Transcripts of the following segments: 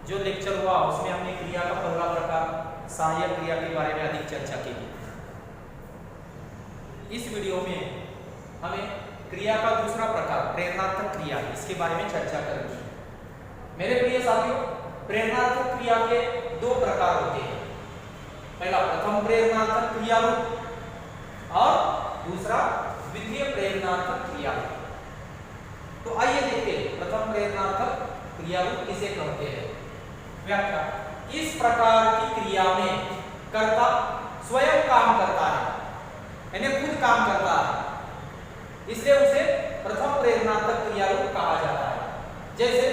जो लेक्चर हुआ उसमें हमने क्रिया का पहला प्रकार सहायक क्रिया के बारे में अधिक चर्चा की। इस वीडियो में हमें क्रिया का दूसरा प्रकार प्रेरणार्थक क्रिया इसके बारे में चर्चा करेंगे। मेरे प्रिय साथियों, प्रेरणार्थक क्रिया के दो प्रकार होते हैं। पहला प्रथम प्रेरणार्थक क्रिया रूप और दूसरा द्वितीय प्रेरणार्थक क्रिया रूप। तो आइए देखते हैं प्रथम प्रेरणार्थक क्रिया रूप किसे कहते हैं। व्याख्या: इस प्रकार की क्रिया में कर्ता स्वयं काम करता है, यानी खुद काम करता है, इसलिए उसे प्रथम प्रेरणार्थक क्रिया रूप कहा जाता है। जैसे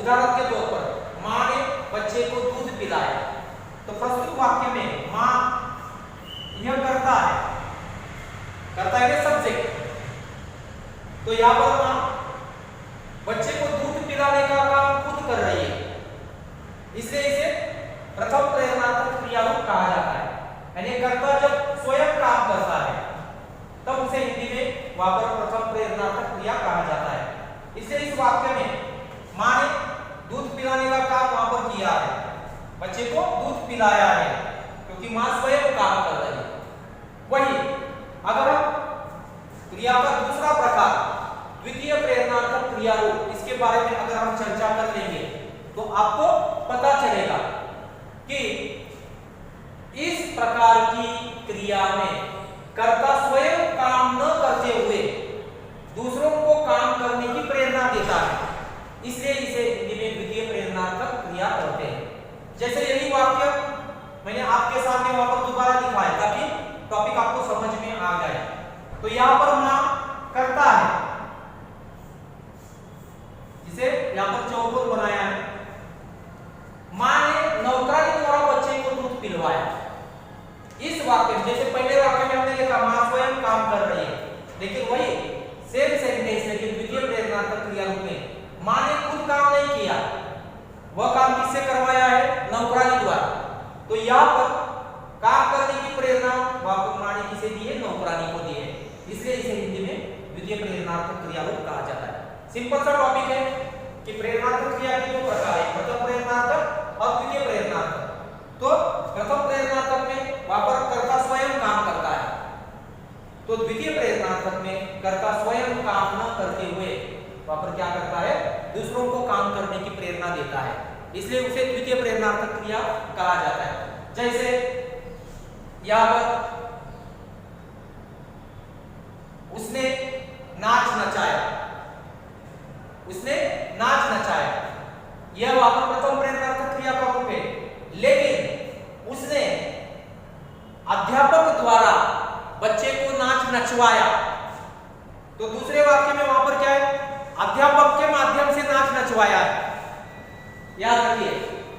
उदाहरण के तौर पर मां ने बच्चे को दूध पिलाया, तो प्रस्तुत वाक्य में मां यह करता है सब्जेक्ट, तो यहां पर मां बच्चे को दूध पिलाने का काम खुद कर रही है, इसलिए इसे प्रथम प्रेरणार्थक क्रिया रूप कहा जाता है। यानी कर्ता जब स्वयं काम करता है तब उसे हिंदी में वहां पर प्रथम प्रेरणार्थक क्रिया कहा जाता है। इसलिए इस वाक्य में मां ने दूध पिलाने का काम वहां पर किया है, बच्चे को दूध पिलाया है, क्योंकि मां स्वयं काम कर रही है। वही अगर हम क्रिया का दूसरा प्रकार द्वितीय प्रेरणार्थक क्रिया रूप, इसके बारे में अगर हम चर्चा कर लेंगे तो आपको पता चलेगा कि इस प्रकार की क्रिया में कर्ता स्वयं काम न करते हुए दूसरों को काम करने की प्रेरणा देता है, इसलिए इसे हिंदी में द्वितीय प्रेरणार्थक क्रिया कहते हैं। जैसे यही वाक्य मैंने आपके सामने वहां पर दोबारा लिखा है ताकि टॉपिक आपको समझ में आ जाए। तो यहां पर मां करता है, जिसे यहां पर चौकोर बनाया है, मां ने नौकरानी द्वारा बच्चे को दूध पिलवाया। इस वाक्य में जैसे पहले वाक्य में हमने देखा मां स्वयं काम कर रही है, लेकिन वही सेम सेंटेंस लेकिन द्वितीय प्रेरणार्थक क्रिया रूप में मां ने खुद काम नहीं किया, वह काम किससे करवाया है? नौकरानी द्वारा। तो यहां पर काम करने की प्रेरणा वहां पर मां ने किसे दी है? नौकरानी को दी है, इसलिए इसे हिंदी में द्वितीय प्रेरणार्थक क्रिया रूप कहा जाता है। सिंपल सा टॉपिक है कि प्रेरणार्थक क्रिया के दो प्रकार है, प्रथम प्रेरणार्थक और द्वितीय प्रेरणार्थक। तो प्रथम प्रेरणार्थक में वहां पर कर्ता स्वयं काम करता है, तो द्वितीय प्रेरणार्थक में कर्ता स्वयं काम न करते हुए वहां पर क्या करता है? दूसरों को काम करने की प्रेरणा देता है, इसलिए उसे द्वितीय प्रेरणार्थक क्रिया कहा जाता है। जैसे यहां पर उसने नाच नचाया, यह वहां पर प्रथम प्रेरणार्थक क्रिया का रूप है। लेकिन उसने अध्यापक द्वारा बच्चे को नाच नचवाया, तो दूसरे वाक्य में वहां पर क्या है? अध्यापक के माध्यम से नाच नचवाया है। याद रखिए,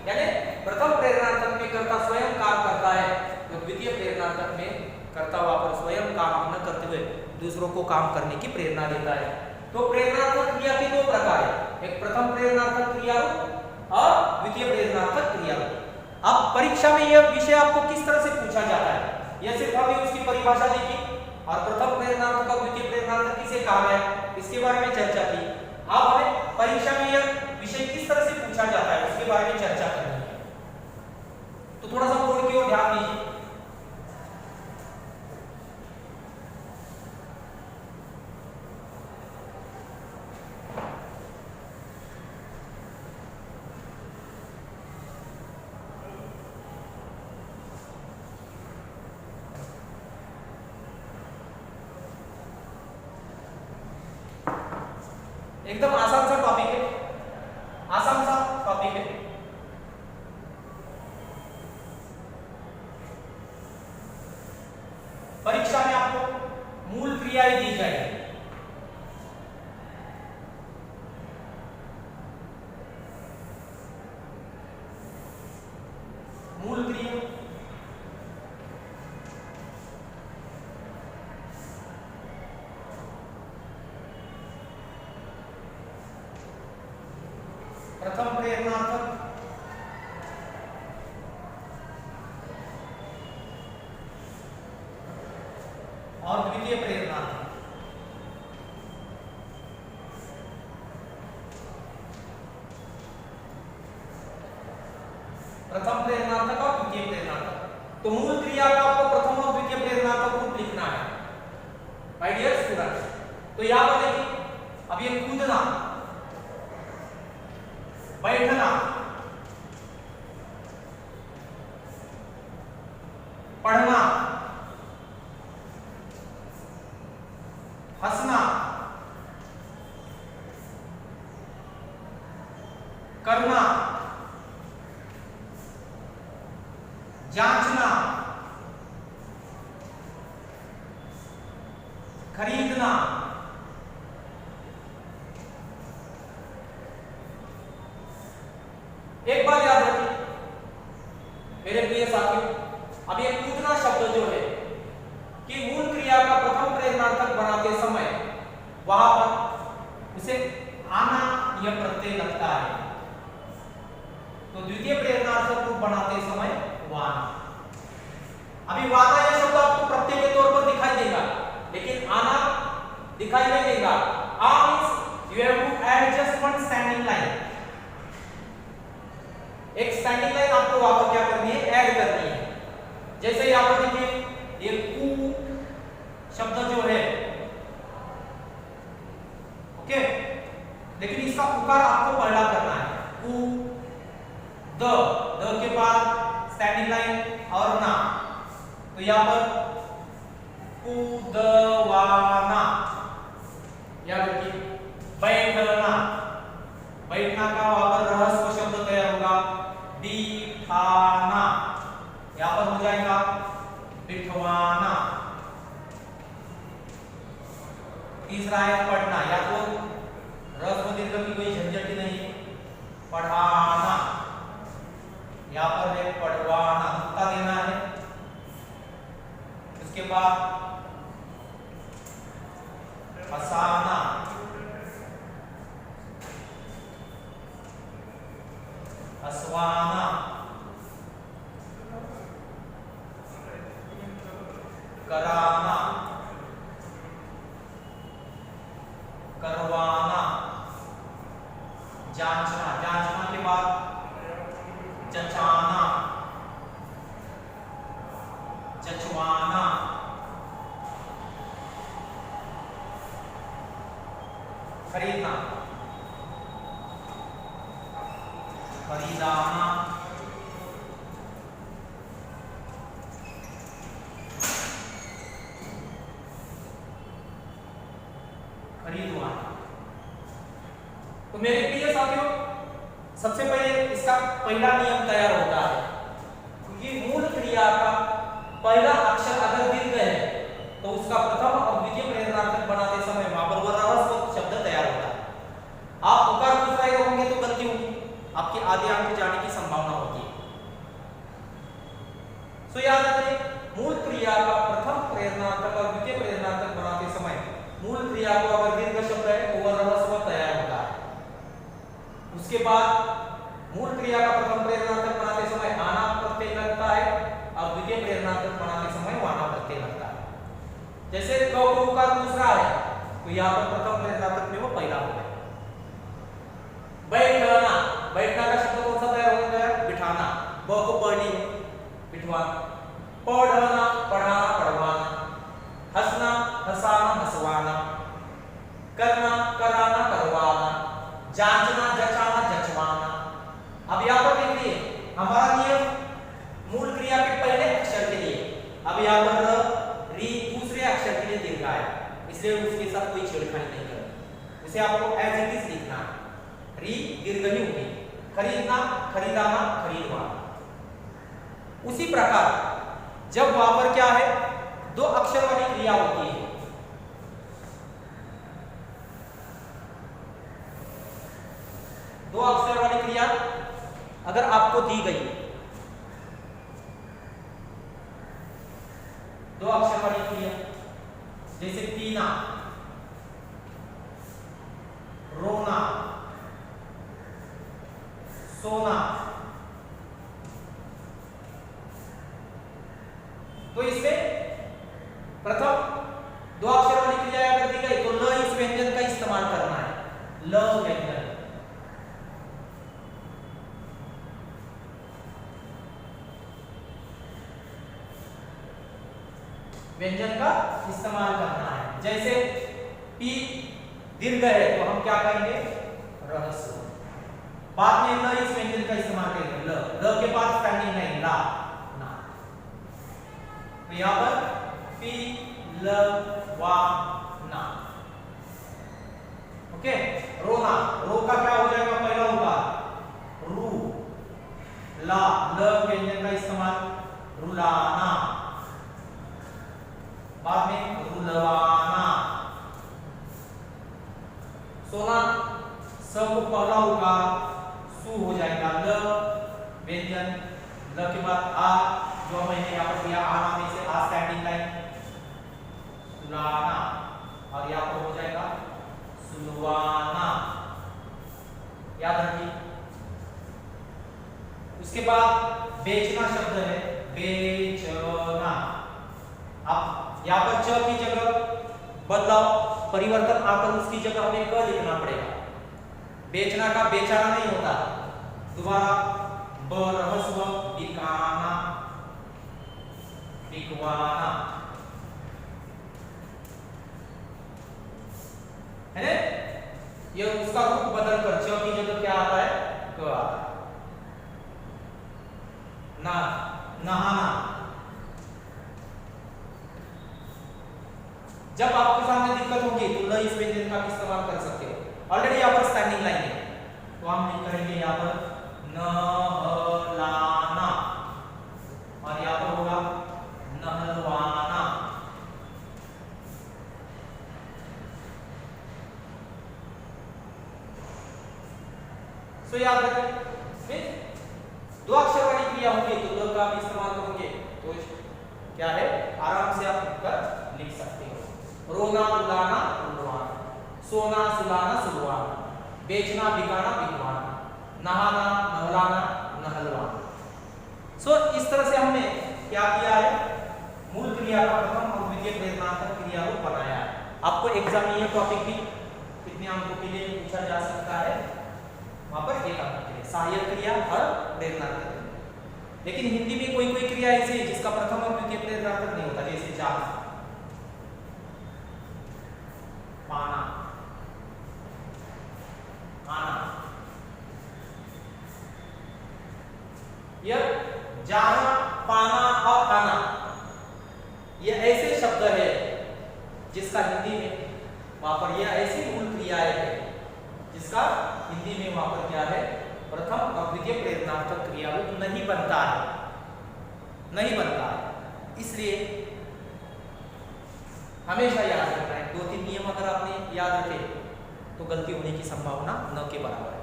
यानी प्रथम प्रेरणार्थक में कर्ता स्वयं काम करता है, तो द्वितीय प्रेरणार्थक में कर्ता वहां पर स्वयं काम न करते हुए दूसरों को काम करने की प्रेरणा देता है। तो प्रेरणार्थक क्रिया के दो प्रकार है, एक प्रथम प्रेरणार्थक क्रिया रूप और द्वितीय प्रेरणार्थक क्रिया रूप। अब परीक्षा में यह विषय आपको किस तरह से पूछा जाता है, यह सिर्फ हमने उसकी परिभाषा देखी और प्रथम प्रेरणार्थक और द्वितीय प्रेरणार्थक किसे कहा गया इसके बारे में चर्चा की। अब हमें परीक्षा में यह विषय किस तरह से पूछा जाता है उसके बारे में चर्चा करनी है। तो थोड़ा सा बोर्ड की ओर ध्यान दीजिए। एकदम आसान सा टॉपिक है, परीक्षा में आपको मूल क्रियाएं दी जाएगी। मूल क्रिया प्रथम प्रेरणार्थक और द्वितीय प्रेरणार्थक। तो यहां पर देखिए, अब ये कूदना, बैठना, पढ़ना, हंसना, करना, जांचना, खरीदना, एक बात याद रखिए मेरे प्रिय साथियों, अब ये कूदना शब्द जो है कि मूल क्रिया का प्रथम प्रेरणार्थक बनाते समय वहां पर उसे आना यह प्रत्यय लगता है, तो द्वितीय प्रेरणार्थक रूप बनाते समय वाना। अभी वाना यह शब्द आपको प्रत्यय के तौर पर दिखाई देगा, लेकिन आना दिखाई नहीं देगा। आ means you have to add just one standing line, एक स्टैंडिंग लाइन आपको वहां पर क्या करनी है, ऐड करनी है। जैसे यहां पर देखिए ये कू शब्द जो है, ओके, लेकिन इसका उकार आपको पहला करना है, कू द के बाद स्टैंडिंग लाइन और ना, तो यहां पर कूदवाना, याद रखिए। बैठना, बैठना का वहां पर रहस्य शब्द तैयार होगा, बिठाना, यहां पर हो जाएगा बिठवाना। तीसरा है पढ़ना, या तो रस्व दीर्घ की कोई झंझट ही नहीं, पढ़ाना, यहां पर है पढ़वाना, उत्ता देना है। उसके बाद हंसाना, हंसवाना, कराना, करवाना, जांचना, जांचना के बाद जचाना, जचवाना, खरीदना, खरीदाना, खरीदवाना। तो मेरे प्रिय साथियों, सबसे पहले इसका पहला नियम तैयार होता है, क्योंकि मूल क्रिया का पहला अक्षर अगर दीर्घ है तो उसका प्रथम और द्वितीय प्रेरणार्थक बनाते समय वहां पर वह रहस्य शब्द तैयार होता है। आप उकार दूसरा ही रखोगे तो गलती होगी, आपके आधे अंक जाने की संभावना होती है। सो याद रखें, मूल क्रिया का प्रथम प्रेरणार्थक और द्वितीय प्रेरणार्थक बनाते समय मूल क्रिया को अगर दीर्घ शब्द है तो वह रहस्य तैयार होता है। उसके बाद मूल क्रिया का प्रथम प्रेरणार्थक बनाते समय आना प्रत्यय लगता है और द्वितीय प्रेरणार्थक बनाते समय वाना प्रत्यय लगता है। जैसे क का दूसरा है तो यहाँ पर प्रथम प्रेरणार्थक में वो पहला हो गया। बैठना, बैठना का शब्द कौन सा तैयार हो गया, बिठाना, ब को पढ़नी है, बिठवाना, पढ़ना, पढ़ाना, पढ़वाना, हंसना, हंसाना, हंसवाना, करना, कराना, करवाना, जांचना, जचाना, जचवाना। अब यहाँ पर देखिए हमारा नियम मूल क्रिया के पहले अक्षर के लिए, अब यहाँ पर री दूसरे अक्षर के लिए दीर्घ है, इसलिए उसके साथ कोई छेड़खानी नहीं करनी, उसे आपको एज इट इज लिखना है, री दीर्घ ही होगी। खरीदना, खरीदाना, खरीदवाना। उसी प्रकार जब वहां पर क्या है, दो अक्षर वाली क्रिया होती है, दो अक्षर वाली क्रिया अगर आपको दी गई, दो अक्षर वाली क्रिया जैसे पीना, रोना, सोना, तो इसमें प्रथम दो अक्षर वाली क्रिया अगर दी गई तो ल इस व्यंजन का इस्तेमाल करना है, ल व्यंजन। व्यंजन का इस्तेमाल करना है। जैसे पी दीर्घ है तो हम क्या कहेंगे रहस्व। बाद में ल इस व्यंजन का इस्तेमाल करेंगे, ल के बाद स्टैंडिंग लाइन ला ना। तो यहां पर पी ल वा ना। ओके, रोना, रो का क्या हो जाएगा पहला होगा रू, ला ल व्यंजन का इस्तेमाल रुलाना, बाद में रुलवाना। सोना स को पहला होगा सु हो जाएगा ल व्यंजन, ल के बाद आ जो मैंने यहाँ पर दिया आना में से आ स्टैंडिंग लाइन सुलाना, और यहाँ पर हो जाएगा सुलवाना, याद रखिए। उसके बाद बेचना शब्द है बेचना। अब यहाँ पर च की जगह बदलाव परिवर्तन आकर उसकी जगह हमें क लिखना पड़ेगा। बेचना का बेचाना नहीं होता, दोबारा ब रहस्व बिकाना बिकवाना, है ना? ये उसका रूप बदल कर च की जगह क्या आता है क आता है। ना नहाना, जब आपके सामने दिक्कत होगी तो ल इस व्यंजन का इस्तेमाल कर सकते हो। ऑलरेडी यहाँ पर स्टैंडिंग लाइन है तो हम लिख करेंगे यहाँ पर नहलाना, और यहाँ पर होगा नहलवाना। सो याद रखिए, दो अक्षर वाली क्रिया होगी तो ल का भी इस्तेमाल करोगे तो क्या है आराम से आप लिखकर लिख सकते हो। रोना रुलाना रुलवाना, सोना सुलाना सुलवाना, बेचना बिकाना बिकवाना, नहाना नहलाना नहलवाना। सो इस तरह से हमने क्या किया है, मूल क्रिया का प्रथम और द्वितीय प्रेरणात्मक क्रिया को बनाया है। आपको एग्जाम में ये टॉपिक भी कितने अंकों के लिए पूछा जा सकता है, वहां पर 1 अंक के लिए सहायक क्रिया और प्रेरणात्मक क्रिया। लेकिन हिंदी में कोई कोई क्रिया ऐसी है जिसका प्रथम और द्वितीय प्रेरणात्मक नहीं होता, जैसे जाना पाना आना। यह जाना पाना और आना ये ऐसे शब्द है जिसका हिंदी में वहां पर यह ऐसी मूल क्रियाएं है जिसका हिंदी में वहां पर क्या है प्रथम और द्वितीय प्रेरणात्मक क्रिया रूप नहीं बनता है, नहीं बनता है। इसलिए हमेशा याद रखना है, 2-3 नियम अगर आपने याद रखे तो गलती होने की संभावना न के बराबर है।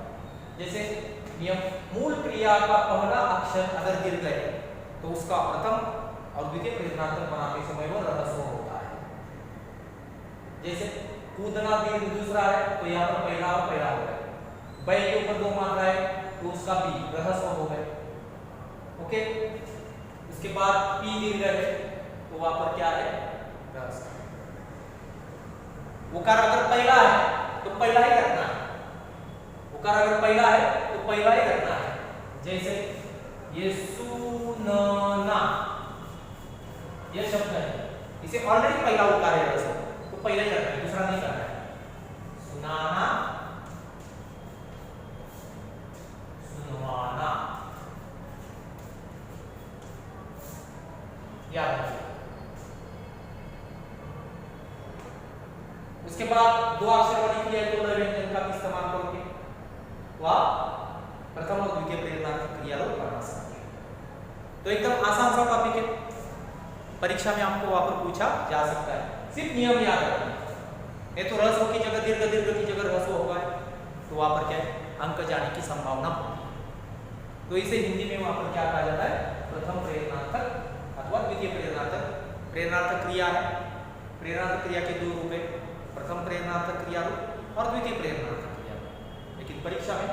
जैसे नियम, मूल क्रिया का पहला अक्षर अगर दीर्घ है तो उसका प्रथम और द्वितीय प्रेरणात्मक बनाते समय वो रहस्व होता है। जैसे कूदना दीर्घ दूसरा है तो यहाँ पर पहला और पहला हो गया, बै के ऊपर 2 मात्रा है तो उसका बी रहस्व हो गए। ओके, उसके बाद पी दीर्घ है तो वहां पर क्या है रहस्व। उकार अगर पहला है तो पहला ही रखना है, उकार अगर पहला है तो पहला ही रखना है। जैसे ये सुनना ये शब्द है, इसे ऑलरेडी पहला उकार है रहस्व तो पहला ही रखना है, दूसरा नहीं करना है। सुनाना सुनवाना, याद रखिए। उसके बाद 2 अक्षर वाली क्रिया को व्यंजन का इस्तेमाल करोगे तो आप प्रथम और द्वितीय प्रेरणात्मक क्रिया को बना सकते हैं। तो एकदम आसान सा टॉपिक है, परीक्षा में आपको वहां पर पूछा जा सकता है, सिर्फ नियम याद रखना है। नहीं तो रहस्व की जगह दीर्घ, दीर्घ की जगह रहस्व होगा तो वहां पर क्या है अंक जाने की संभावना होती है। तो इसे हिंदी में वहां पर क्या कहा जाता है प्रथम प्रेरणात्मक अथवा द्वितीय प्रेरणात्मक। प्रेरणात्मक क्रिया है, प्रेरणात्मक क्रिया के 2 रूप है, प्रथम प्रेरणात्मक क्रिया रूप और द्वितीय प्रेरणात्मक क्रिया रूप। लेकिन परीक्षा में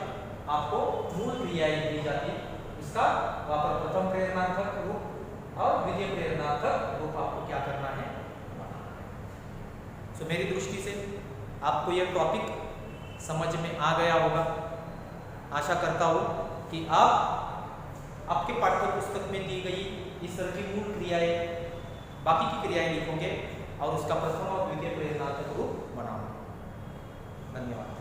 आपको मूल क्रियाएं दी जाती है, इसका वहां पर प्रथम प्रेरणात्मक रूप और द्वितीय प्रेरणात्मक रूप आपको क्या करना है बनाना है। सो मेरी दृष्टि से आपको यह टॉपिक समझ में आ गया होगा। आशा करता हूँ कि आप आपके पाठ्य पुस्तक में दी गई इस तरह की मूल क्रियाएं, बाकी की क्रियाएं लिखोगे और उसका प्रथम और द्वितीय प्रेरणात्मक रूप बनाओगे। धन्यवाद।